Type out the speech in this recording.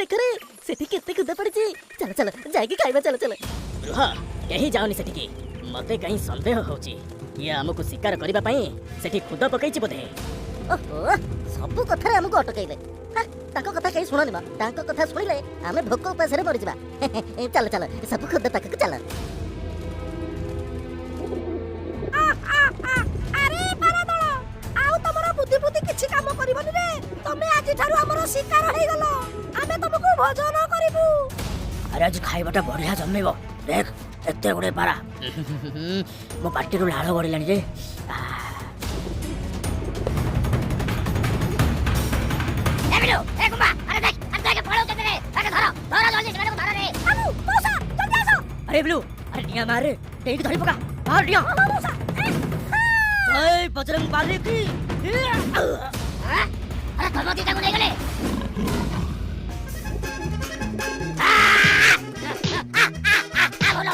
देख रे सेठी केते खुदा पड़ची। चल चल जाके खाइबा चल चल। रुहा कहीं जाओनी सेठी की मते कहीं संदेह होची ये हमको शिकार करबा पई सेठी खुद पकईची बोधे। ओहो सब कथा रे हमको अटकैले। ताको कथा कहीं सुननी बा ताको कथा सुनिले आमे भोक उपास रे मरि जिबा। चल चल सब खुद ताको चल। अरे पारा दळ आउ तमरो बुद्धि बुद्धि किछि काम करबनी रे। तमे आज थारु हमरो शिकार होई गलो आमे तुमको भोजन करिबु। अरे आज खाइबाटा बढ़िया जम्मेबो देख एते गुडे पारा मो पार्टी रो लाळ गड़िलानी रे। बिलु ए गुम्बा अरे देख पळो केते रे आके धर जल्दी से को धर रे। आबू मौसा जल्दी आसो। अरे बिलु अरे निया मार रे टेक धरि पका मार दिया। मौसा जय बजरंग बाली की। अरे तुम दीदा को नहीं गले। बोलो